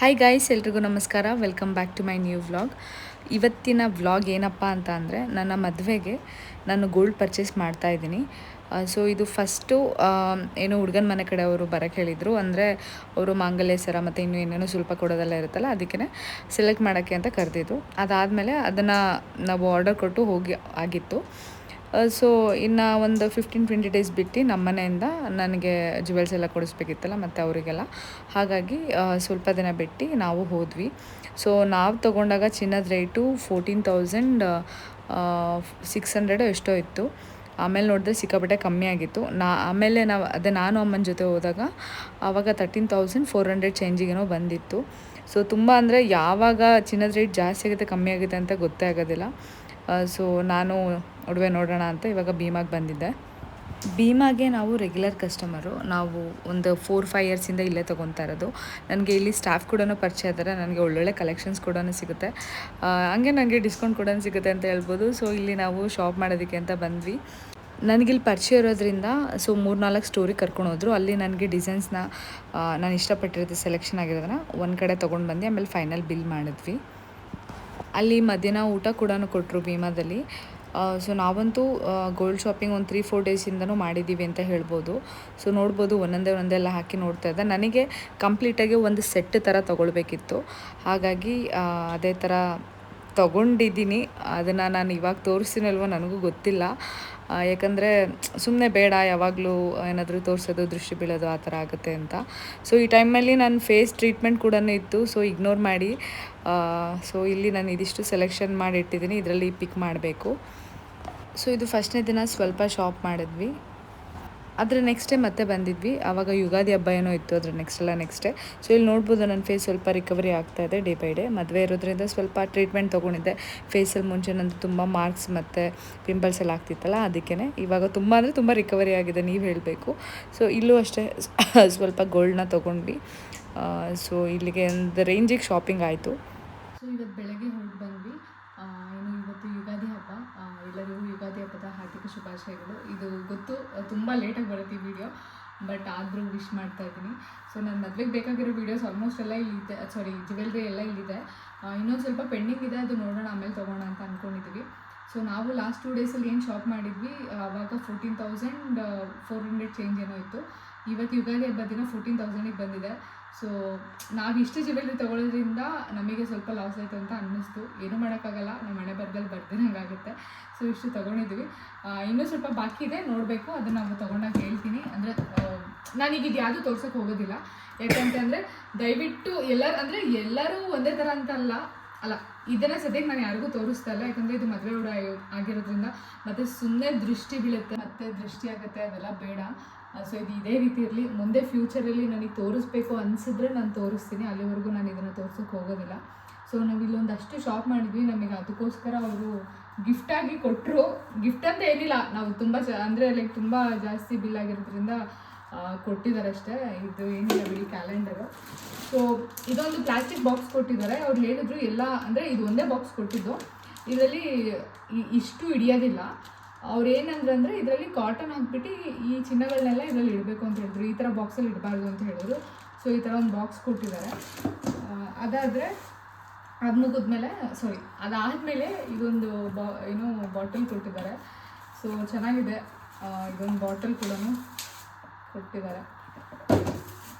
Hi guys, ಎಲ್ರಿಗೂ ನಮಸ್ಕಾರ. Welcome back to my new vlog. ಇವತ್ತಿನ ವ್ಲಾಗ್ ಏನಪ್ಪ ಅಂತ ಅಂದರೆ, ನನ್ನ ಮದುವೆಗೆ ನಾನು ಗೋಲ್ಡ್ ಪರ್ಚೇಸ್ ಮಾಡ್ತಾ ಇದ್ದೀನಿ. ಸೊ ಇದು ಫಸ್ಟು ಏನು ಹುಡುಗನ ಮನೆ ಕಡೆ ಅವರು ಬರೋಕ್ಕೆ ಹೇಳಿದರು. ಅಂದರೆ ಅವರು ಮಾಂಗಲ್ಯ ಸರ ಮತ್ತು ಇನ್ನೂ ಏನೇನೋ ಸ್ವಲ್ಪ ಕೊಡೋದೆಲ್ಲ ಇರುತ್ತಲ್ಲ, ಅದಕ್ಕೆ ಸೆಲೆಕ್ಟ್ ಮಾಡೋಕ್ಕೆ ಅಂತ ಕರೆದಿದ್ದು. ಅದಾದಮೇಲೆ ಅದನ್ನು ನಾವು ಆರ್ಡರ್ ಕೊಟ್ಟು ಹೋಗಿ ಆಗಿತ್ತು. ಸೊ ಇನ್ನು ಒಂದು 15-20 ಡೇಸ್ ಬಿಟ್ಟು ನಮ್ಮ ಮನೆಯಿಂದ ನನಗೆ ಜುವೆಲ್ಸ್ ಎಲ್ಲ ಕೊಡಿಸ್ಬೇಕಿತ್ತಲ್ಲ ಮತ್ತು ಅವರಿಗೆಲ್ಲ, ಹಾಗಾಗಿ ಸ್ವಲ್ಪ ದಿನ ಬಿಟ್ಟು ನಾವು ಹೋದ್ವಿ. ಸೊ ನಾವು ತೊಗೊಂಡಾಗ ಚಿನ್ನದ ರೇಟು 14,600 ಎಷ್ಟೋ ಇತ್ತು. ಆಮೇಲೆ ನೋಡಿದ್ರೆ ಸಿಕ್ಕಾಪಟ್ಟೆ ಕಮ್ಮಿ ಆಗಿತ್ತು. ಆಮೇಲೆ ನಾನು ಅಮ್ಮನ ಜೊತೆ ಹೋದಾಗ ಆವಾಗ 13,400 ಚೇಂಜಿಗೇನೋ ಬಂದಿತ್ತು. ಸೊ ತುಂಬ ಅಂದರೆ ಯಾವಾಗ ಚಿನ್ನದ ರೇಟ್ ಜಾಸ್ತಿ ಆಗುತ್ತೆ ಕಮ್ಮಿ ಆಗುತ್ತೆ ಅಂತ ಗೊತ್ತೇ ಆಗೋದಿಲ್ಲ. ಸೊ ನಾನು ಒಡವೆ ನೋಡೋಣ ಅಂತ ಇವಾಗ ಭೀಮಾಗೆ ಬಂದಿದ್ದೆ. ಭೀಮಾಗೆ ನಾವು ರೆಗ್ಯುಲರ್ ಕಸ್ಟಮರು. ನಾವು ಒಂದು 4-5 ಇಯರ್ಸಿಂದ ಇಲ್ಲೇ ತೊಗೊತಾ ಇರೋದು. ನನಗೆ ಇಲ್ಲಿ ಸ್ಟಾಫ್ ಕೂಡ ಪರಿಚಯ ಇದ್ದಾರೆ. ನನಗೆ ಒಳ್ಳೊಳ್ಳೆ ಕಲೆಕ್ಷನ್ಸ್ ಕೂಡ ಸಿಗುತ್ತೆ, ಹಂಗೆ ನನಗೆ ಡಿಸ್ಕೌಂಟ್ ಕೂಡ ಸಿಗುತ್ತೆ ಅಂತ ಹೇಳ್ಬೋದು. ಸೊ ಇಲ್ಲಿ ನಾವು ಶಾಪ್ ಮಾಡೋದಕ್ಕೆ ಅಂತ ಬಂದ್ವಿ. ನನಗಿಲ್ಲಿ ಪರಿಚಯ ಇರೋದ್ರಿಂದ ಸೊ 3-4 ಸ್ಟೋರಿಗೆ ಕರ್ಕೊಂಡು ಹೋದರು. ಅಲ್ಲಿ ನನಗೆ ಡಿಸೈನ್ಸ್ನ ನಾನು ಇಷ್ಟಪಟ್ಟಿರೋದು ಸೆಲೆಕ್ಷನ್ ಆಗಿರೋದನ್ನ ಒಂದು ಕಡೆ ತೊಗೊಂಡು ಬಂದು ಆಮೇಲೆ ಫೈನಲ್ ಬಿಲ್ ಮಾಡಿದ್ವಿ. ಅಲ್ಲಿ ಮಧ್ಯಾಹ್ನ ಊಟ ಕೂಡ ಕೊಟ್ಟರು ಭೀಮಾದಲ್ಲಿ. ಸೊ ನಾವಂತೂ ಗೋಲ್ಡ್ ಶಾಪಿಂಗ್ ಒಂದು 3-4 ಡೇಸಿಂದನೂ ಮಾಡಿದ್ದೀವಿ ಅಂತ ಹೇಳ್ಬೋದು. ಸೊ ನೋಡ್ಬೋದು ಒಂದೊಂದೇ ಹಾಕಿ ನೋಡ್ತಾ ಇದ್ದೆ. ನನಗೆ ಕಂಪ್ಲೀಟಾಗಿ ಒಂದು ಸೆಟ್ ಥರ ತೊಗೊಳ್ಬೇಕಿತ್ತು, ಹಾಗಾಗಿ ಅದೇ ಥರ ತೊಗೊಂಡಿದ್ದೀನಿ. ಅದನ್ನು ನಾನು ಇವಾಗ ತೋರಿಸ್ತೀನಲ್ವೋ ನನಗೂ ಗೊತ್ತಿಲ್ಲ, ಯಾಕಂದರೆ ಸುಮ್ಮನೆ ಬೇಡ ಯಾವಾಗಲೂ ಏನಾದರೂ ತೋರಿಸೋದು ದೃಷ್ಟಿ ಬೀಳೋದು ಆ ಥರ ಆಗುತ್ತೆ ಅಂತ. ಸೊ ಈ ಟೈಮಲ್ಲಿ ನನ್ನ ಫೇಸ್ ಟ್ರೀಟ್ಮೆಂಟ್ ಕೂಡ ಇತ್ತು, ಸೊ ಇಗ್ನೋರ್ ಮಾಡಿ. ಸೊ ಇಲ್ಲಿ ನಾನು ಇದಿಷ್ಟು ಸೆಲೆಕ್ಷನ್ ಮಾಡಿ ಇಟ್ಟಿದ್ದೀನಿ, ಇದರಲ್ಲಿ ಪಿಕ್ ಮಾಡಬೇಕು. ಸೊ ಇದು ಫಸ್ಟ್ನೇ ದಿನ ಸ್ವಲ್ಪ ಶಾಪ್ ಮಾಡಿದ್ವಿ. ಅದರ ನೆಕ್ಸ್ಟ್ ಡೇ ಮತ್ತೆ ಬಂದಿದ್ವಿ. ಆವಾಗ ಯುಗಾದಿ ಹಬ್ಬ ಏನೋ ಇತ್ತು, ಅದ್ರ ನೆಕ್ಸ್ಟ್ ಡೇ. ಸೊ ಇಲ್ಲಿ ನೋಡ್ಬೋದು ನನ್ನ ಫೇಸ್ ಸ್ವಲ್ಪ ರಿಕವರಿ ಆಗ್ತಾಯಿದೆ ಡೇ ಬೈ ಡೇ. ಮದುವೆ ಇರೋದ್ರಿಂದ ಸ್ವಲ್ಪ ಟ್ರೀಟ್ಮೆಂಟ್ ತೊಗೊಂಡಿದ್ದೆ. ಫೇಸಲ್ಲಿ ಮುಂಚೆ ನಂದು ತುಂಬ ಮಾರ್ಕ್ಸ್ ಮತ್ತು ಪಿಂಪಲ್ಸ್ ಎಲ್ಲ ಆಗ್ತಿತ್ತಲ್ಲ, ಅದಕ್ಕೇ ಇವಾಗ ತುಂಬ ಅಂದರೆ ತುಂಬ ರಿಕವರಿ ಆಗಿದೆ, ನೀವು ಹೇಳಬೇಕು. ಸೊ ಇಲ್ಲೂ ಅಷ್ಟೇ ಸ್ವಲ್ಪ ಗೋಲ್ಡ್ನ ತೊಗೊಂಡ್ವಿ. ಸೊ ಇಲ್ಲಿಗೆ ಒಂದು ರೇಂಜಿಗೆ ಶಾಪಿಂಗ್ ಆಯಿತು. ಸೊ ಇವತ್ತು ಬೆಳಗ್ಗೆ ಹೊರಟು ಬಂದ್ವಿ. ಇನ್ನು ಇವತ್ತು ಯುಗಾದಿ ಹಬ್ಬ, ಎಲ್ಲರಿಗೂ ಯುಗಾದಿ ಹಬ್ಬದ ಹಾರ್ದಿಕ ಶುಭಾಶಯಗಳು. ಇದು ಗೊತ್ತು ತುಂಬ ಲೇಟಾಗಿ ಬರುತ್ತೆ ಈ ವಿಡಿಯೋ, ಬಟ್ ಆದರೂ ವಿಶ್ ಮಾಡ್ತಾ ಇದ್ದೀನಿ. ಸೊ ನನ್ನ ಮದುವೆಗೆ ಬೇಕಾಗಿರೋ ವೀಡಿಯೋಸ್ ಆಲ್ಮೋಸ್ಟ್ ಎಲ್ಲ ಇಲ್ಲಿದೆ, ಜ್ಯುವೆಲ್ರಿ ಎಲ್ಲ ಇಲ್ಲಿದೆ. ಇನ್ನೊಂದು ಸ್ವಲ್ಪ ಪೆಂಡಿಂಗ್ ಇದೆ, ಅದು ನೋಡೋಣ ಆಮೇಲೆ ತೊಗೋಣ ಅಂತ ಅಂದ್ಕೊಂಡಿದ್ದೀವಿ. ಸೊ ನಾವು ಲಾಸ್ಟ್ 2 ಡೇಸಲ್ಲಿ ಏನು ಶಾಪ್ ಮಾಡಿದ್ವಿ, ಆವಾಗ 14,400 ಚೇಂಜ್ ಏನೋ ಇತ್ತು. ಇವತ್ತು ಯುಗಾದಿ ಹಬ್ಬ ದಿನ 14,000ಗೆ ಬಂದಿದೆ. ಸೊ ನಾವು ಇಷ್ಟು ಜ್ಯುವೆಲ್ರಿ ತೊಗೊಳೋದ್ರಿಂದ ನಮಗೆ ಸ್ವಲ್ಪ ಲಾಸ್ ಆಯಿತು ಅಂತ ಅನ್ನಿಸ್ತು. ಏನೂ ಮಾಡೋಕ್ಕಾಗಲ್ಲ, ನಮ್ಮ ಮನೆ ಬರದಲ್ಲಿ ಬರ್ದಿರಂಗಾಗುತ್ತೆ. ಸೊ ಇಷ್ಟು ತೊಗೊಂಡಿದ್ವಿ. ಇನ್ನೂ ಸ್ವಲ್ಪ ಬಾಕಿ ಇದೆ, ನೋಡಬೇಕು, ಅದನ್ನು ನಾವು ತೊಗೊಂಡಾಗ ಹೇಳ್ತೀನಿ. ಅಂದರೆ ನಾನೀಗ ಇದು ಯಾವುದೂ ತೋರ್ಸೋಕ್ಕೆ ಹೋಗೋದಿಲ್ಲ, ಯಾಕಂತಂದರೆ ದಯವಿಟ್ಟು ಎಲ್ಲರೂ ಒಂದೇ ಥರ ಅಂತಲ್ಲ ಅಲ್ಲ, ಇದನ್ನು ಸದ್ಯಕ್ಕೆ ನಾನು ಯಾರಿಗೂ ತೋರಿಸ್ತಾ ಇಲ್ಲ, ಯಾಕಂದರೆ ಇದು ಮದುವೆ ಕೂಡ ಆಗಿರೋದ್ರಿಂದ ಮತ್ತು ಸುಮ್ಮನೆ ದೃಷ್ಟಿ ಬೀಳುತ್ತೆ ಮತ್ತು ದೃಷ್ಟಿ ಆಗುತ್ತೆ, ಅದೆಲ್ಲ ಬೇಡ. ಸೊ ಇದು ಇದೇ ರೀತಿ ಇರಲಿ. ಮುಂದೆ ಫ್ಯೂಚರಲ್ಲಿ ನನಗೆ ತೋರಿಸ್ಬೇಕು ಅನಿಸಿದ್ರೆ ನಾನು ತೋರಿಸ್ತೀನಿ, ಅಲ್ಲಿವರೆಗೂ ನಾನು ಇದನ್ನು ತೋರ್ಸೋಕ್ಕೆ ಹೋಗೋದಿಲ್ಲ. ಸೊ ನಾವು ಇಲ್ಲೊಂದಷ್ಟು ಶಾಪ್ ಮಾಡಿದ್ವಿ, ನಮಗೆ ಅದಕ್ಕೋಸ್ಕರ ಅವರು ಗಿಫ್ಟಾಗಿ ಕೊಟ್ಟರು. ಗಿಫ್ಟ್ ಅಂತ ಏನಿಲ್ಲ, ನಾವು ತುಂಬ ತುಂಬ ಜಾಸ್ತಿ ಬಿಲ್ ಆಗಿರೋದ್ರಿಂದ ಕೊಟ್ಟಿದ್ದಾರೆ ಅಷ್ಟೇ. ಇದು ಏನಿಲ್ಲ ಬಿಡಿ, ಕ್ಯಾಲೆಂಡರು. ಸೊ ಇದೊಂದು ಪ್ಲಾಸ್ಟಿಕ್ ಬಾಕ್ಸ್ ಕೊಟ್ಟಿದ್ದಾರೆ. ಅವ್ರು ಹೇಳಿದ್ರು ಎಲ್ಲ, ಅಂದರೆ ಇದು ಒಂದೇ ಬಾಕ್ಸ್ ಕೊಟ್ಟಿದ್ದು, ಇದರಲ್ಲಿ ಇಷ್ಟು ಹಿಡಿಯೋದಿಲ್ಲ. ಅವ್ರು ಏನಂದ್ರೆ ಇದರಲ್ಲಿ ಕಾಟನ್ ಹಾಕ್ಬಿಟ್ಟು ಈ ಚಿನ್ನಗಳನ್ನೆಲ್ಲ ಇದರಲ್ಲಿ ಇಡಬೇಕು ಅಂತ ಹೇಳಿದ್ರು, ಈ ಥರ ಬಾಕ್ಸಲ್ಲಿ ಇಡಬಾರ್ದು ಅಂತ ಹೇಳಿದ್ರು. ಸೊ ಈ ಥರ ಒಂದು ಬಾಕ್ಸ್ ಕೊಟ್ಟಿದ್ದಾರೆ. ಅದಾದರೆ ಅದು ಮುಗಿದ್ಮೇಲೆ ಅದಾದಮೇಲೆ ಇದೊಂದು ಬಾಟಲ್ ಕೊಟ್ಟಿದ್ದಾರೆ. ಸೊ ಚೆನ್ನಾಗಿದೆ, ಇದೊಂದು ಬಾಟಲ್ ಕೂಡ ಕೊಟ್ಟಿದ್ದಾರೆ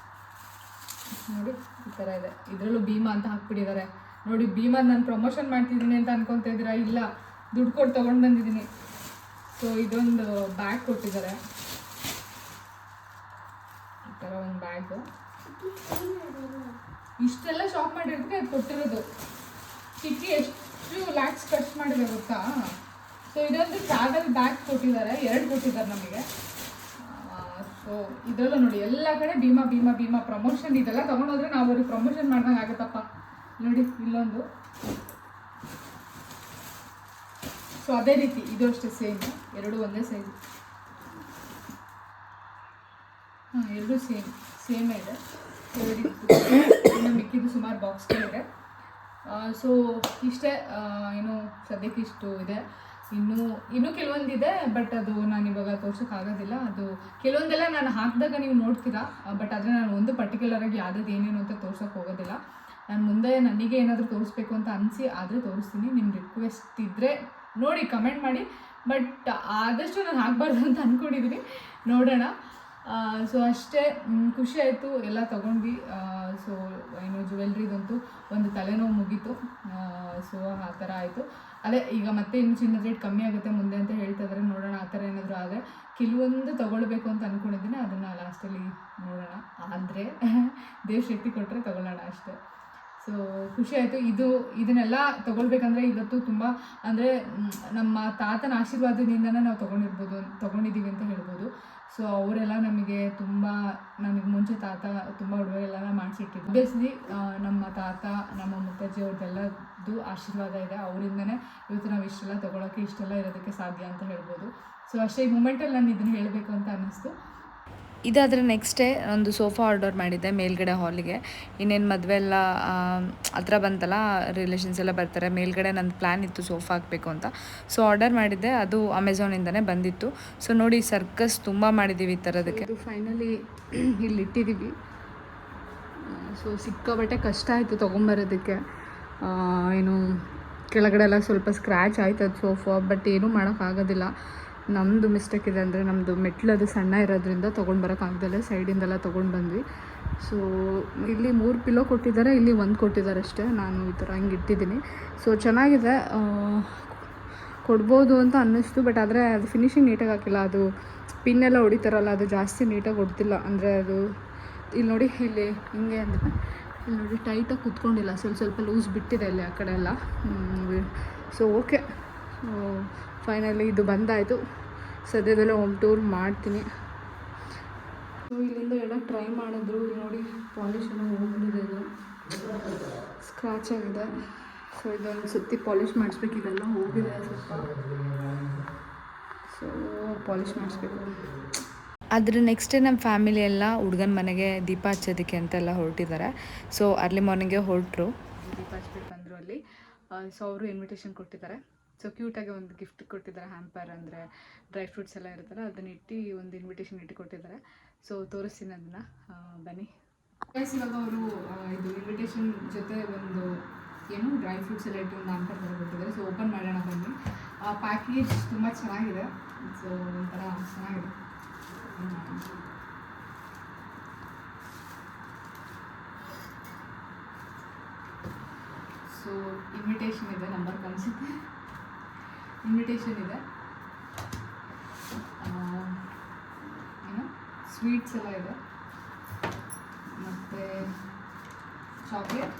ನೋಡಿ, ಈ ಥರ ಇದೆ. ಇದರಲ್ಲೂ ಭೀಮಾ ಅಂತ ಹಾಕ್ಬಿಟ್ಟಿದ್ದಾರೆ ನೋಡಿ. ಭೀಮಾ ನಾನು ಪ್ರಮೋಷನ್ ಮಾಡ್ತಿದ್ದೀನಿ ಅಂತ ಅನ್ಕೊತಾ ಇದ್ದೀರಾ? ಇಲ್ಲ, ದುಡ್ಡು ಕೊಟ್ಟು ತೊಗೊಂಡು ಬಂದಿದ್ದೀನಿ. ಸೊ ಇದೊಂದು ಬ್ಯಾಗ್ ಕೊಟ್ಟಿದ್ದಾರೆ, ಈ ಥರ ಒಂದು ಬ್ಯಾಗು. ಇಷ್ಟೆಲ್ಲ ಶಾಪ್ ಮಾಡಿರೋದಕ್ಕೆ ಅದು ಕೊಟ್ಟಿರೋದು. ಚಿಕ್ಕಿ ಎಷ್ಟು ಲ್ಯಾಕ್ಸ್ ಖರ್ಚು ಮಾಡಿದೆ ಗೊತ್ತಾ? ಸೊ ಇದೊಂದು ಟ್ರಾವೆಲ್ ಬ್ಯಾಗ್ ಕೊಟ್ಟಿದ್ದಾರೆ, 2 ಕೊಟ್ಟಿದ್ದಾರೆ ನಮಗೆ. ಸೊ ಇದೆಲ್ಲ ನೋಡಿ, ಎಲ್ಲ ಕಡೆ ಭೀಮಾ ಭೀಮಾ ಭೀಮಾ ಪ್ರಮೋಷನ್. ಇದೆಲ್ಲ ತೊಗೊಂಡೋದ್ರೆ ನಾವು ಅವ್ರಿಗೆ ಪ್ರಮೋಷನ್ ಮಾಡ್ದಂಗೆ ಆಗುತ್ತಪ್ಪ. ನೋಡಿ ಇಲ್ಲೊಂದು. ಸೊ ಅದೇ ರೀತಿ ಇದು ಅಷ್ಟೇ ಸೇಮ್, 2 ಒಂದೇ ಸೈಜ್. ಎರಡು ಸೇಮೇ ಇದೆ. ಇನ್ನು ಮಿಕ್ಕಿದ್ದು ಸುಮಾರು ಬಾಕ್ಸ್ಗಳಿದೆ. ಸೊ ಇಷ್ಟೇ, ಸದ್ಯಕ್ಕೆ ಇಷ್ಟು ಇದೆ. ಇನ್ನೂ ಕೆಲವೊಂದಿದೆ, ಬಟ್ ಅದು ನಾನು ಇವಾಗ ತೋರ್ಸೋಕ್ಕಾಗೋದಿಲ್ಲ. ಅದು ಕೆಲವೊಂದೆಲ್ಲ ನಾನು ಹಾಕಿದಾಗ ನೀವು ನೋಡ್ತೀರಾ, ಬಟ್ ಆದರೆ ನಾನು ಒಂದು ಪರ್ಟಿಕ್ಯುಲರಾಗಿ ಯಾವುದದು ಏನೇನು ಅಂತ ತೋರ್ಸೋಕ್ಕೆ ಹೋಗೋದಿಲ್ಲ. ನಾನು ಮುಂದೆ ನನಗೆ ಏನಾದರೂ ತೋರಿಸ್ಬೇಕು ಅಂತ ಅನಿಸಿ ಆದರೆ ತೋರಿಸ್ತೀನಿ. ನಿಮ್ಮ ರಿಕ್ವೆಸ್ಟ್ ಇದ್ದರೆ ನೋಡಿ ಕಮೆಂಟ್ ಮಾಡಿ, ಬಟ್ ಆದಷ್ಟು ನಾನು ಆಗಬಾರ್ದು ಅಂತ ಅಂದ್ಕೊಂಡಿದ್ದೀನಿ, ನೋಡೋಣ. ಸೊ ಅಷ್ಟೇ, ಖುಷಿ ಆಯಿತು, ಎಲ್ಲ ತೊಗೊಂಡ್ವಿ. ಸೊ ಏನು ಜ್ಯುವೆಲ್ರಿದಂತೂ ಒಂದು ತಲೆನೋವು ಮುಗೀತು. ಸೊ ಆ ಥರ ಆಯಿತು. ಅದೇ ಈಗ ಮತ್ತೆ ಇನ್ನು ಚಿನ್ನದ ರೇಟ್ ಕಮ್ಮಿ ಆಗುತ್ತೆ ಮುಂದೆ ಅಂತ ಹೇಳ್ತಾ ಇದ್ದಾರೆ, ನೋಡೋಣ. ಆ ಥರ ಏನಾದರೂ ಆದರೆ ಕೆಲವೊಂದು ತೊಗೊಳ್ಬೇಕು ಅಂತ ಅಂದ್ಕೊಂಡಿದ್ದೀನಿ, ಅದನ್ನು ಲಾಸ್ಟಲ್ಲಿ ನೋಡೋಣ. ಆದರೆ ದೇವ್ರ ಶಕ್ತಿ ಕೊಟ್ಟರೆ ತೊಗೊಳ್ಳೋಣ ಅಷ್ಟೇ. ಸೊ ಖುಷಿ ಆಯಿತು. ಇದನ್ನೆಲ್ಲ ತೊಗೊಳ್ಬೇಕಂದ್ರೆ ಇವತ್ತು ತುಂಬ ಅಂದರೆ ನಮ್ಮ ತಾತನ ಆಶೀರ್ವಾದದಿಂದನೇ ನಾವು ತೊಗೊಂಡಿದ್ದೀವಿ ಅಂತ ಹೇಳ್ಬೋದು. ಸೊ ಅವರೆಲ್ಲ ನನಗೆ ಮುಂಚೆ ತಾತ ತುಂಬ ಒಡವೆ ಎಲ್ಲ ಮಾಡಿಸಿಟ್ಟಿದ್ದು. ಒಬ್ವಿಯಸ್ಲಿ ನಮ್ಮ ತಾತ, ನಮ್ಮ ಮುತ್ತಜ್ಜಿ ಅವ್ರದ್ದೆಲ್ಲದ್ದು ಆಶೀರ್ವಾದ ಇದೆ, ಅವರಿಂದನೇ ಇವತ್ತು ನಾವು ಇಷ್ಟೆಲ್ಲ ತೊಗೊಳಕ್ಕೆ, ಇಷ್ಟೆಲ್ಲ ಇರೋದಕ್ಕೆ ಸಾಧ್ಯ ಅಂತ ಹೇಳ್ಬೋದು. ಸೊ ಅಷ್ಟೇ, ಈ ಮೂಮೆಂಟಲ್ಲಿ ನಾನು ಇದನ್ನು ಹೇಳಬೇಕು ಅಂತ ಅನ್ನಿಸ್ತು. ಇದಾದರೆ ನೆಕ್ಸ್ಟ್ ಡೇ ಒಂದು ಸೋಫಾ ಆರ್ಡರ್ ಮಾಡಿದ್ದೆ ಮೇಲ್ಗಡೆ ಹಾಲಿಗೆ. ಇನ್ನೇನು ಮದುವೆ ಎಲ್ಲ ಹತ್ರ ಬಂತಲ್ಲ, ರಿಲೇಷನ್ಸ್ ಎಲ್ಲ ಬರ್ತಾರೆ, ಮೇಲ್ಗಡೆ ನನ್ನ ಪ್ಲ್ಯಾನ್ ಇತ್ತು ಸೋಫಾ ಹಾಕಬೇಕು ಅಂತ. ಸೊ ಆರ್ಡರ್ ಮಾಡಿದ್ದೆ, ಅದು ಅಮೆಝಾನಿಂದನೇ ಬಂದಿತ್ತು. ಸೊ ನೋಡಿ, ಸರ್ಕಸ್ ತುಂಬ ಮಾಡಿದ್ದೀವಿ ಈ ಥರದಕ್ಕೆ. ಇದು ಫೈನಲಿ ಇಲ್ಲಿ ಇಟ್ಟಿದ್ದೀವಿ. ಸೊ ಸಿಕ್ಕಾಬಟ್ಟೆ ಕಷ್ಟ ಆಯಿತು ತೊಗೊಂಬರೋದಕ್ಕೆ. ಏನು ಕೆಳಗಡೆ ಎಲ್ಲ ಸ್ವಲ್ಪ ಸ್ಕ್ರ್ಯಾಚ್ ಆಯ್ತು ಅದು ಸೋಫಾ, ಬಟ್ ಏನೂ ಮಾಡೋಕ್ಕಾಗೋದಿಲ್ಲ. ನಮ್ಮದು ಮಿಸ್ಟೇಕ್ ಇದೆ, ಅಂದರೆ ನಮ್ಮದು ಮೆಟ್ಲದು ಸಣ್ಣ ಇರೋದ್ರಿಂದ ತೊಗೊಂಡು ಬರೋಕ್ಕಾಗ್ದಲ್ಲೇ ಸೈಡಿಂದೆಲ್ಲ ತೊಗೊಂಡು ಬಂದ್ವಿ. ಸೊ ಇಲ್ಲಿ 3 ಪಿಲ್ಲೋ ಕೊಟ್ಟಿದ್ದಾರೆ, ಇಲ್ಲಿ 1 ಕೊಟ್ಟಿದ್ದಾರೆ ಅಷ್ಟೇ. ನಾನು ಈ ಥರ ಹಿಂಗೆ ಇಟ್ಟಿದ್ದೀನಿ. ಸೊ ಚೆನ್ನಾಗಿದೆ, ಕೊಡ್ಬೋದು ಅಂತ ಅನ್ನಿಸ್ತು. ಬಟ್ ಆದರೆ ಅದು ಫಿನಿಶಿಂಗ್ ನೀಟಾಗಿ ಹಾಕಿಲ್ಲ. ಅದು ಪಿನ್ನೆಲ್ಲ ಹೊಡಿತಾರಲ್ಲ, ಅದು ಜಾಸ್ತಿ ನೀಟಾಗಿ ಹೊಡ್ತಿಲ್ಲ. ಅಂದರೆ ಅದು ಇಲ್ಲಿ ನೋಡಿ, ಇಲ್ಲಿ ಹಿಂಗೆ ಅಂದರೆ ಇಲ್ಲಿ ನೋಡಿ ಟೈಟಾಗಿ ಕುತ್ಕೊಂಡಿಲ್ಲ, ಸ್ವಲ್ಪ ಲೂಸ್ ಬಿಟ್ಟಿದೆ ಇಲ್ಲಿ ಆ ಕಡೆ ಎಲ್ಲ. ಸೊ ಓಕೆ, ಫೈನಲಿ ಇದು ಬಂದಾಯಿತು. ಸದ್ಯದಲ್ಲೇ ಹೋಮ್ ಟೂರ್ ಮಾಡ್ತೀನಿ. ಸೊ ಇಲ್ಲಿಂದ ಎಡಕ್ಕೆ ಟ್ರೈ ಮಾಡಿದ್ರು, ನೋಡಿ ಪಾಲಿಶ್ ಎಲ್ಲ ಹೋಗ್ಬಿಟ್ಟಿದೆ, ಇದು ಸ್ಕ್ರ್ಯಾಚ್ ಆಗಿದೆ. ಸೊ ಇದೊಂದು ಸುತ್ತಿ ಪಾಲಿಶ್ ಮಾಡಿಸ್ಬೇಕು, ಇದೆಲ್ಲ ಹೋಗಿದೆ ಸ್ವಲ್ಪ. ಸೊ ಪಾಲಿಶ್ ಮಾಡಿಸ್ಬೇಕು. ಅದ್ರ ನೆಕ್ಸ್ಟ್ ಡೇ ನಮ್ಮ ಫ್ಯಾಮಿಲಿ ಎಲ್ಲ ಹುಡುಗನ ಮನೆಗೆ ದೀಪ ಹಚ್ಚೋದಕ್ಕೆ ಅಂತೆಲ್ಲ ಹೊರಟಿದ್ದಾರೆ. ಸೊ ಅರ್ಲಿ ಮಾರ್ನಿಂಗೇ ಹೊರಟರು, ದೀಪ ಹಚ್ಬಿಟ್ಟು ಬಂದರು ಅಲ್ಲಿ. ಸೊ ಅವರು ಇನ್ವಿಟೇಷನ್ ಕೊಟ್ಟಿದ್ದಾರೆ. ಸೊ ಕ್ಯೂಟಾಗಿ ಒಂದು ಗಿಫ್ಟ್ ಕೊಟ್ಟಿದ್ದಾರೆ, ಹ್ಯಾಂಪರ್, ಅಂದರೆ ಡ್ರೈ ಫ್ರೂಟ್ಸ್ ಎಲ್ಲ ಇರುತ್ತಲ್ಲ ಅದನ್ನ ಇಟ್ಟು ಒಂದು ಇನ್ವಿಟೇಷನ್ ಇಟ್ಟು ಕೊಟ್ಟಿದ್ದಾರೆ. ಸೊ ತೋರಿಸ್ತೀನಿ ಅದನ್ನು, ಬನ್ನಿ. ಇವಾಗ ಅವರು ಇದು ಇನ್ವಿಟೇಷನ್ ಜೊತೆ ಒಂದು ಏನು ಡ್ರೈ ಫ್ರೂಟ್ಸ್ ಎಲ್ಲ ಇಟ್ಟು ಒಂದು ಹ್ಯಾಂಪರ್ ಥರ ಕೊಟ್ಟಿದ್ದಾರೆ. ಸೊ ಓಪನ್ ಮಾಡೋಣ ಬನ್ನಿ. ಪ್ಯಾಕೇಜ್ ತುಂಬ ಚೆನ್ನಾಗಿದೆ. ಸೊ ಒಂಥರ ಚೆನ್ನಾಗಿದೆ. ಸೊ ಇನ್ವಿಟೇಷನ್ ಇದೆ, ನಂಬರ್ ಕಾಣಿಸುತ್ತೆ, ಇನ್ವಿಟೇಷನ್ ಇದೆ. ಏನು ಸ್ವೀಟ್ಸ್ ಎಲ್ಲ ಇದೆ, ಮತ್ತು ಚಾಕ್ಲೇಟ್.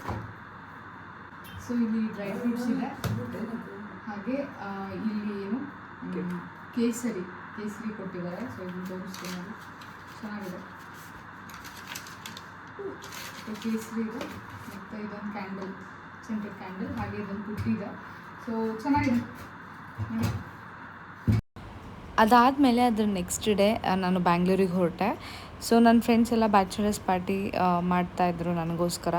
ಸೊ ಇಲ್ಲಿ ಡ್ರೈ ಫ್ರೂಟ್ಸ್ ಇದೆ, ಹಾಗೆ ಇಲ್ಲಿ ಏನು ಕೇಸರಿ ಕೊಟ್ಟಿದ್ದಾರೆ. ಸೊ ಇದನ್ನು ತೋರಿಸ್ತೀನಿ, ಅದು ಚೆನ್ನಾಗಿದೆ. ಕೇಸರಿ ಇದೆ, ಮತ್ತು ಇದೊಂದು ಕ್ಯಾಂಡಲ್, ಸೆಂಟೆಡ್ ಕ್ಯಾಂಡಲ್, ಹಾಗೆ ಇದೊಂದು ಪುಟ್ಟಿ ಇದೆ. ಸೊ ಚೆನ್ನಾಗಿದೆ. ಅದಾದಮೇಲೆ ಅದ್ರ ನೆಕ್ಸ್ಟ್ ಡೇ ನಾನು ಬ್ಯಾಂಗ್ಳೂರಿಗೆ ಹೊರಟೆ. ಸೊ ನನ್ನ ಫ್ರೆಂಡ್ಸ್ ಎಲ್ಲ ಬ್ಯಾಚುಲರ್ಸ್ ಪಾರ್ಟಿ ಮಾಡ್ತಾಯಿದ್ರು ನನಗೋಸ್ಕರ.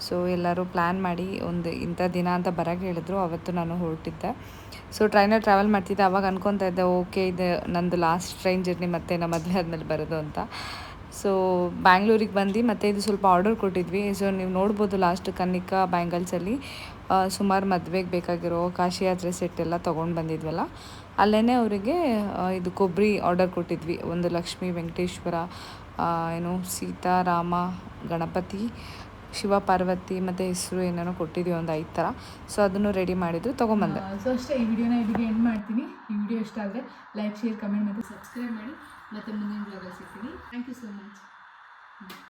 ಸೊ ಎಲ್ಲರೂ ಪ್ಲ್ಯಾನ್ ಮಾಡಿ ಒಂದು ಇಂಥ ದಿನ ಅಂತ ಬರೋಕ್ಕೆ ಹೇಳಿದ್ರು, ಅವತ್ತು ನಾನು ಹೊರಟಿದ್ದೆ. ಸೊ ಟ್ರೈನಲ್ಲಿ ಟ್ರಾವೆಲ್ ಮಾಡ್ತಿದ್ದೆ. ಅವಾಗ ಅನ್ಕೊತಾ ಇದ್ದೆ, ಓಕೆ ಇದು ನಂದು ಲಾಸ್ಟ್ ಟ್ರೈನ್ ಜರ್ನಿ, ಮತ್ತು ನಮ್ಮ ಮದುವೆ ಆದಮೇಲೆ ಬರೋದು ಅಂತ. ಸೊ ಬ್ಯಾಂಗ್ಳೂರಿಗೆ ಬಂದು ಮತ್ತು ಇದು ಸ್ವಲ್ಪ ಆರ್ಡರ್ ಕೊಟ್ಟಿದ್ವಿ. ಸೊ ನೀವು ನೋಡ್ಬೋದು, ಲಾಸ್ಟ್ ಕನ್ನಿಕಾ ಬ್ಯಾಂಗಲ್ಸಲ್ಲಿ ಸುಮಾರು ಮದುವೆಗೆ ಬೇಕಾಗಿರೋ ಕಾಶಿ ಯಾತ್ರೆ ಸೆಟ್ ಎಲ್ಲ ತೊಗೊಂಡು ಬಂದಿದ್ವಲ್ಲ, ಅಲ್ಲೇ ಅವರಿಗೆ ಇದು ಕೊಬ್ಬರಿ ಆರ್ಡರ್ ಕೊಟ್ಟಿದ್ವಿ. ಒಂದು ಲಕ್ಷ್ಮೀ, ವೆಂಕಟೇಶ್ವರ, ಏನು ಸೀತಾರಾಮ, ಗಣಪತಿ, ಶಿವ ಪಾರ್ವತಿ ಮತ್ತು ಹೆಸರು ಏನೇನೋ ಕೊಟ್ಟಿದ್ವಿ, ಒಂದು 5 ಥರ. ಸೊ ಅದನ್ನು ರೆಡಿ ಮಾಡಿದ್ರು, ತೊಗೊಂಬಂದೆ. ಸೊ ಅಷ್ಟೇ, ಈ ವಿಡಿಯೋನ ಇಲ್ಲಿಗೆ ಎಂಡ್ ಮಾಡ್ತೀನಿ. ಈ ವಿಡಿಯೋ ಇಷ್ಟ ಆದರೆ ಲೈಕ್, ಶೇರ್, ಕಮೆಂಟ್ ಮತ್ತು ಸಬ್ಸ್ಕ್ರೈಬ್ ಮಾಡಿ. ಮತ್ತು ಮುಂದಿನ ಬ್ಲಾಗಲ್ಲಿ ಸಿಗ್ತೀನಿ. Thank you so much.